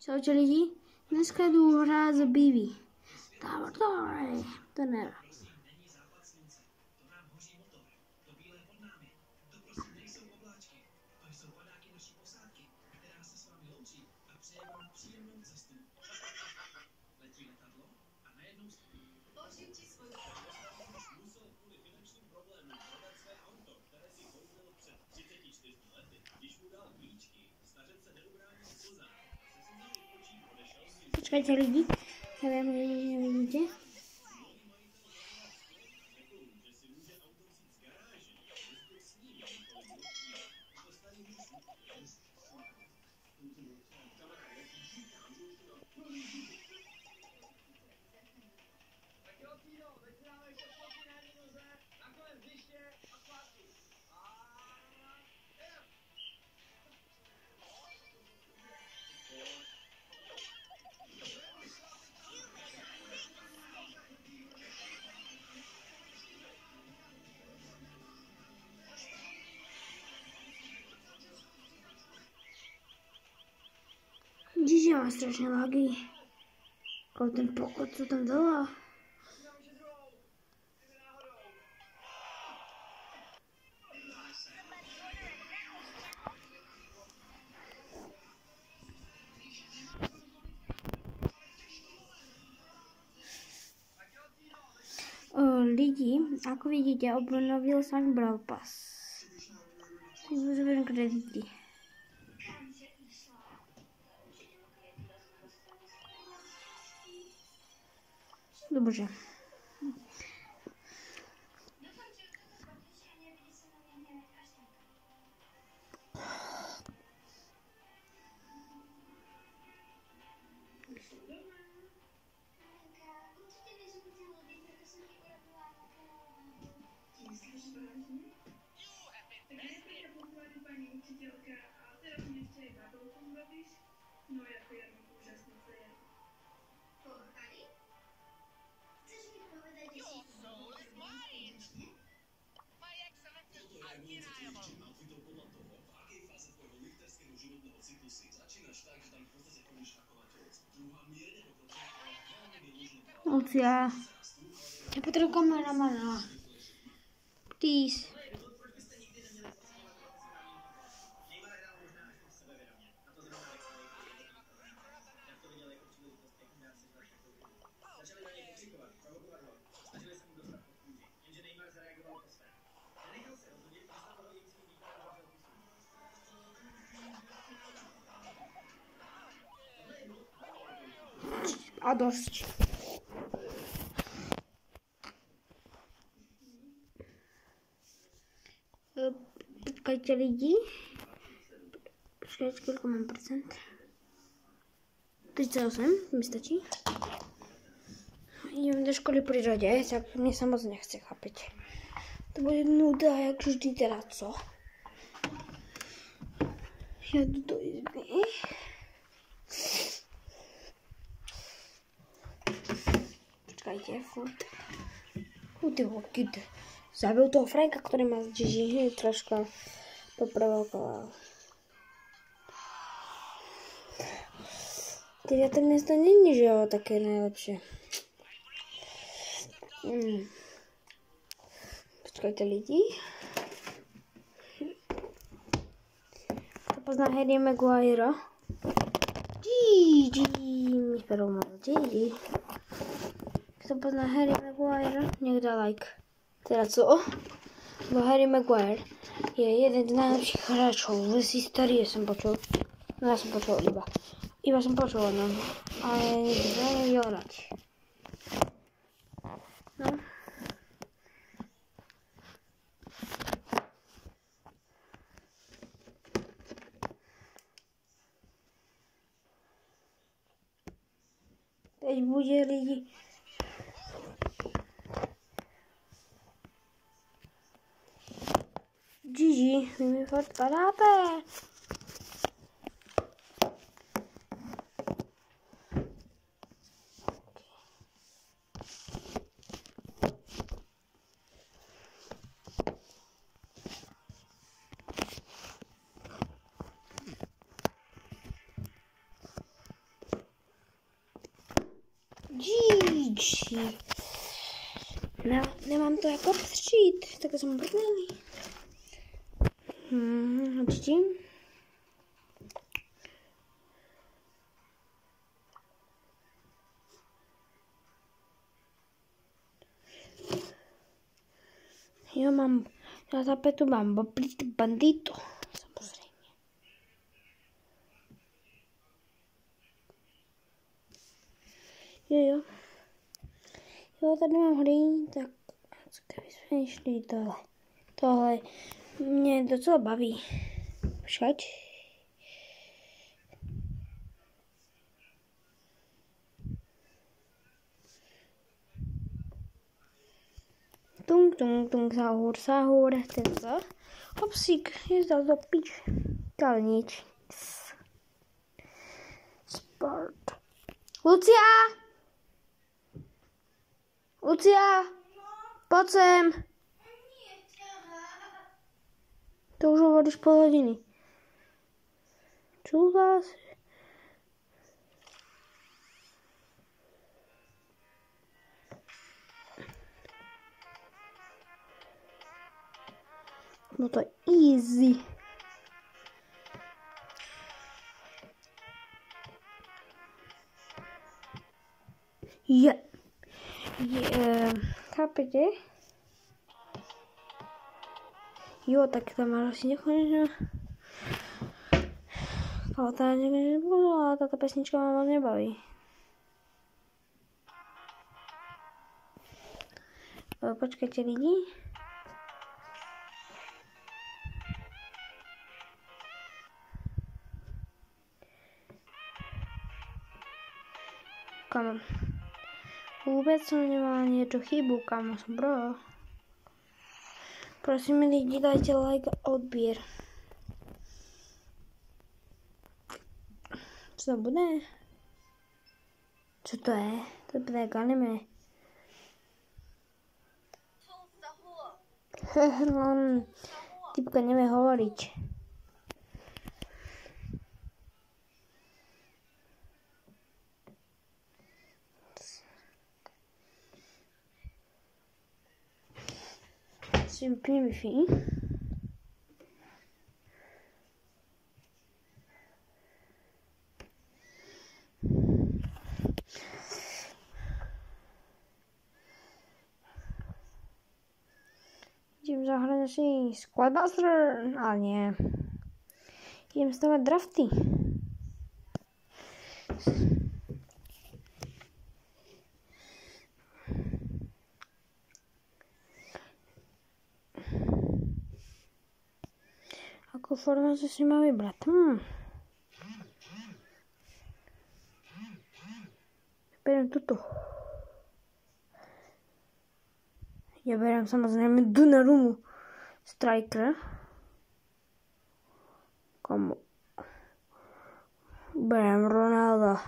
Čaute lidi, dneska jdu hrát za BB. To ne. Počkajte lidi, nevím, že mě nevidíte. GG má strašně lagy. Jako ten pokut, co tam dala. Lidi, ako vidíte, obnovil jsem Brawl Pass. Využívám kredity. Dobře. Já potřebuji kameramana. Please. A dost. Počkajte lidi. Počkajte, kolik mám procent. 38, mi stačí. Jdem do školy při řadě, tak mě se moc nechce, chápete. To bude nuda, jak vždy teda, co? Já jdu do izby. Počkajte, furt. Ty vokyd. Zabil toho Franka, který má GG, troška poprovokoval. Teda to město není, že jo, také nejlepší. Počkajte lidi. To pozná Harry Maguire. GG. Mi spadl malo GG. Kdo pozná Harry Maguire, nech dá like. Teda co? Bo Harry Maguire je jeden z najlepších hráčov v histórii, som počul. No ja som počul iba som počul, no. Ale nikdy nevidel hrať. No. Teď bude lidi. GG, vy mi furt padáte. menší. Nemám to jako přijít, tak jsem brnělý. Určitě. Jo, na tapetu mám bandito, samozřejmě. Jo, tady mám hry, tak kdybychom šli tohle mě docela baví. Počkat. Tung, sahur, tento. Hopsík, je zdal do píč. Ale nič. Sport. Lucia, pojď sem. To už hovoríš pol hodiny. Čo zase? No to je easy. Chápete? Jo, tak tam máš asi nekonečná. Ale tá nekonečná bola, ale táto pesnička ma moc nebaví. Počkajte lidi. Kamo. Vůbec jsem nemala niečo chybu, kamo, bro. Prosím lidi, dajte like a odběr. Co to bude? Co to je? To bude anime. Typka nevie hovoriť. Si vypnem Wi-Fi. Idem zahrať asi Squadbuster, ale nie. Idem stavať drafty. Akú formáciu si má vybrať? Beriem tuto. Ja beriem samozrejme Donnarummu Striker. Komu? Beriem Ronalda.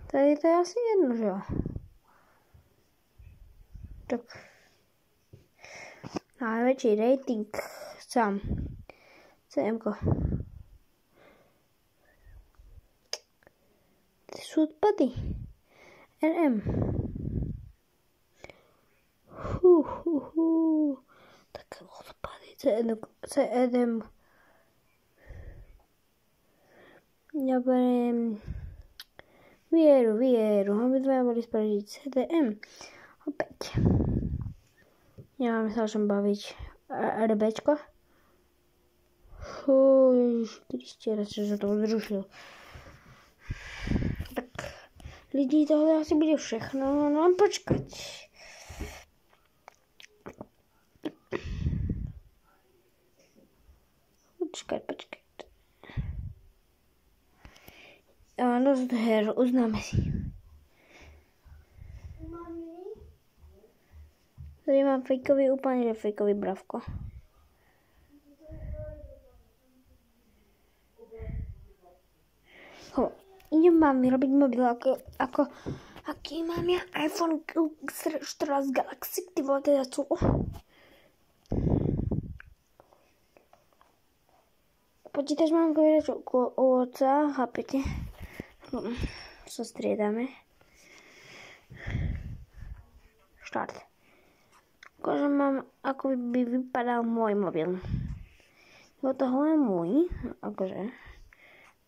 Tady to je asi jedno, že jo? Tak. Najväčší rating sám. CM-ko. Ty sú odpady. RM. Tak odpady. CEDM. Ja beriem Vieru. Obidvaja boli spražiť CDM. Opäť. Nemám sa o čom baviť. RBčko. Kriste, radšej sa to zrušil. Tak. Lidi, tohle asi bude všechno. No počkať. Počkať. Dosť her, uznáme si. Tady mám fejkový, úplne fejkový bravko. Idem vám vyrobiť mobil ako aký mám ja iPhone 14 Galaxy, ty vole teda co? Počítač mám koľač ovoca, chápete? Sa striedame. Štart. Akože mám, ako by vypadal môj mobil. Tohle je môj, akože.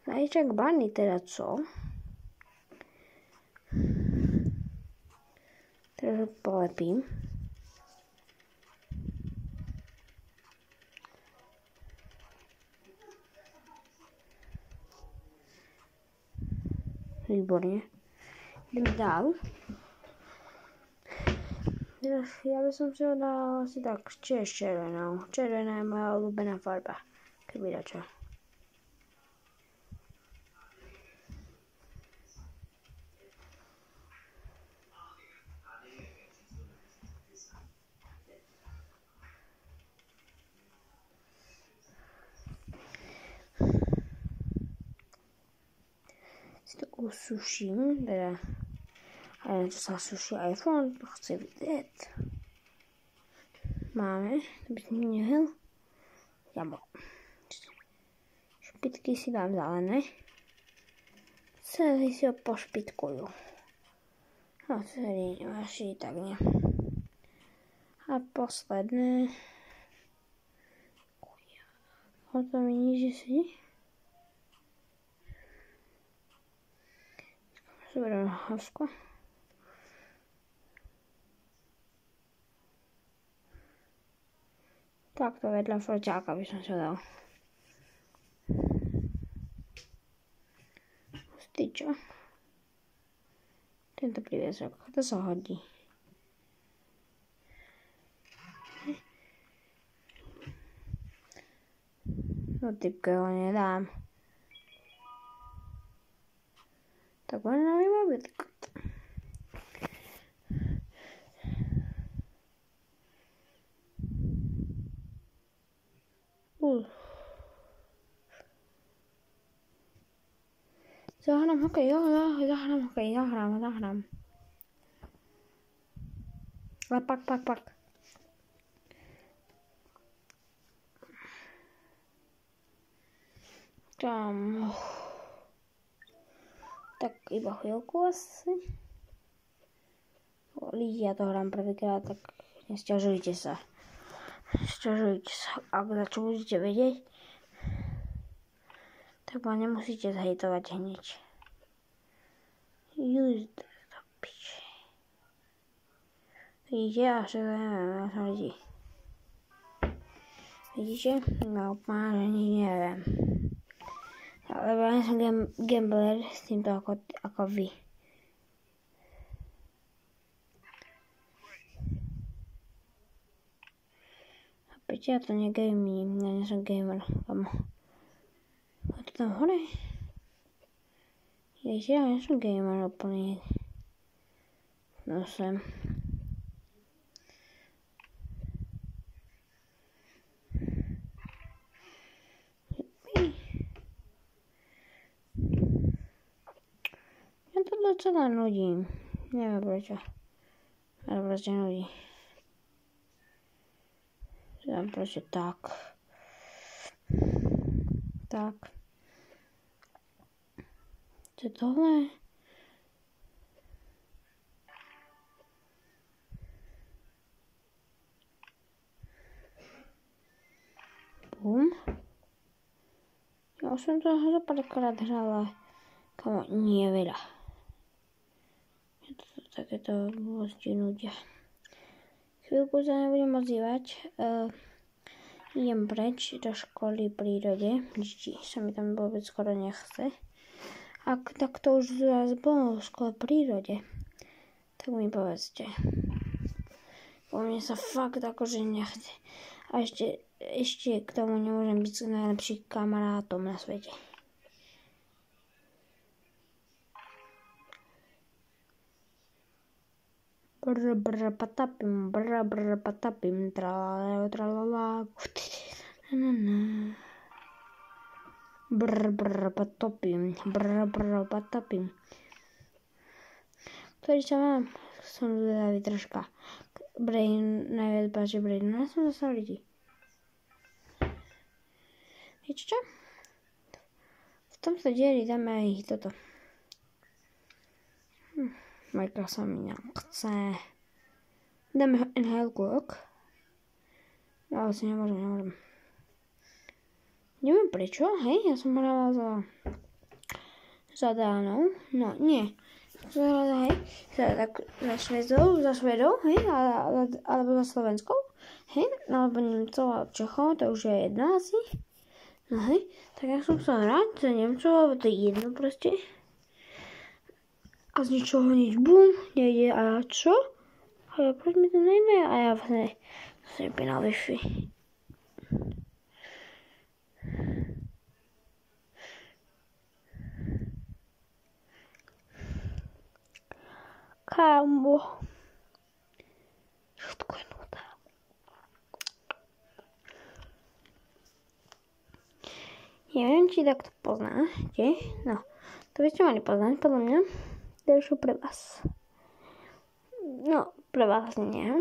Najčak Bunny teda co? Teraz ho polepím. Výborne. Idem dál. Ja by som si ho dal asi tak tiež červenou. Červená je moja obľúbená farba. Keby dačo. Si to usuším, teda aj čo sa suší iPhone, to chce vidieť. Máme, to by som nehel. Jabo. Špitky si dám zelené. Celý si ho pošpitkujú. No celý vaši tak nie. A posledné. O to mi níže si. Zoberiem hasko. Takto vedľa foťáka by som si dal. Styčo. Tento príviezok, to sa hodí. No typke ho nedám. Tak on nový mobil. Zahrám hokej, zahrám hokej, zahrám. Ale pak. Tam. Tak iba chvíľku asi. Ja to hrám prvýkrát, tak nesťažujte sa. Ak za čo budete vedieť, tak ma nemusíte zhejtovať hneď. Use to piče. Vidíte, až to neviem, som ľudí. Vidíte? No, že nič neviem. Lebo ja som gambler s týmto ako vy. Chápete, ja to negamím, ja nie som gamer. A to tam hore? Ježiš, ja nie som gamer úplne. No sem. Ja to docela nudím. Neviem prečo. Ale proste nudí. Dám proste tak. Tak. Co je tohle? Bum. Ja už som to zo párkrát hrala. Kamo, nie veľa. Takéto vlastne nudia. Chvíľku sa nebudem ozývať. Idem preč do školy prírode. Sa mi tam vôbec skoro nechce. Ak takto už vás bolo v škole prírode, tak mi povedzte. Po mne sa fakt akože nechce. A ešte k tomu nemôžem byť s najlepším kamarátom na svete. Brr patapim, tralala. Brr patapim. Ktorý sa mám? Som zvedavý troška. Brain, najviac páči Brain. Ja som zase ľudí. Viete čo? V tomto dieli dáme aj toto. Minecraft sa mi nechce. Dáme NHL Glock. Ja asi nemôžem. Neviem prečo, hej, ja som hrala za Dánov, no nie. Som hrala, hej, za Švedov, hej, alebo za Slovenskou, hej, alebo Nemcov a Čechov, to už je jedna asi. No hej, tak ja som sa hrať za Nemcov, alebo to je jedno proste. A z ničoho nič, bum, nejde, a ja čo? A ja, proč mi to nejde? A ja vlastne som vypínal Wi-Fi. Kámo. Všetko je nuda. Neviem, či takto poznáte. No, to by ste mali poznať, podľa mňa. To je pre vás. No, pre vás nie.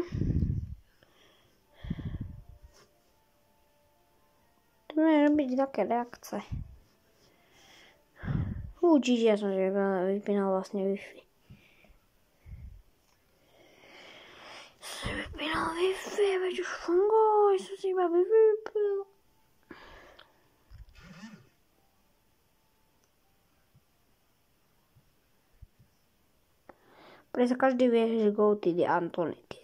To bude robiť také reakce. Čiže ja som vypínal vlastne Wi-Fi. Vypínal Wi-Fi, veď už funguje, som si iba vypínal. Preto každý vie, že go to the Antonity.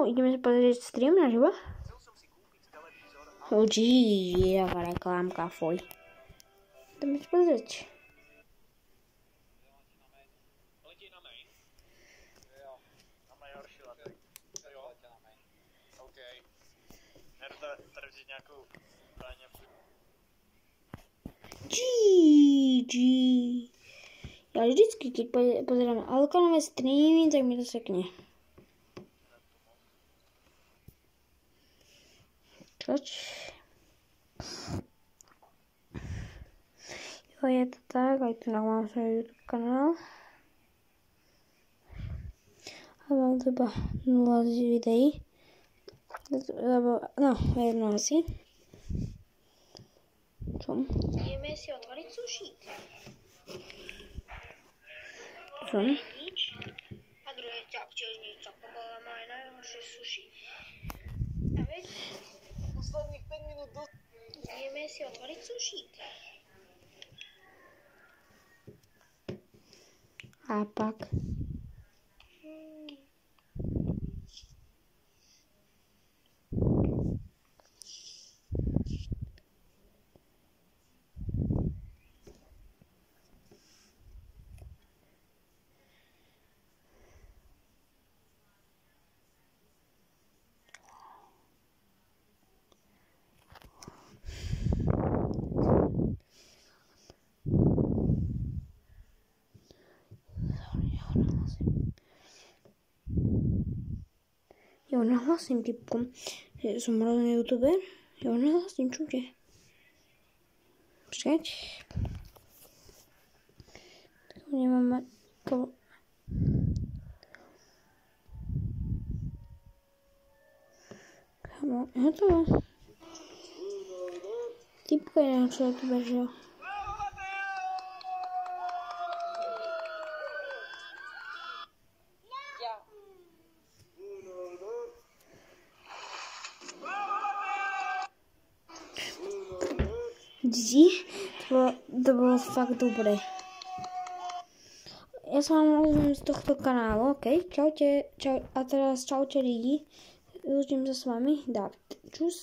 Ideme sa pozrieť stream na živo? Jaká reklámka, fuj. Ideme sa pozrieť. GG. Ja vždycky, keď pozerám alkanové streamy, tak mi to sekne. Čoč? Jo, je to tak, aj tu mám svoj YouTube kanál. A mám tu iba 0 videí. No, jedno asi. Čom? Ideme si otvoriť sušík. Čom? A druhé taktiež nič. To bola moje najhoršie suši. A veď? Posledných 5 minút do... Ideme si otvoriť sušík. A pak... Ja nahlasím typkom, že som hrozný youtuber. Ja nahlasím, čujte. Počkať. Tak nemám to... Kamo, hotovo. Typko je najhoršie youtuber, že jo. To bolo fakt dobré. Ja sa vám rozumiem z tohto kanálu, ok? Čaute, a teraz čaute lidi. Lúčim sa s vami. Čus.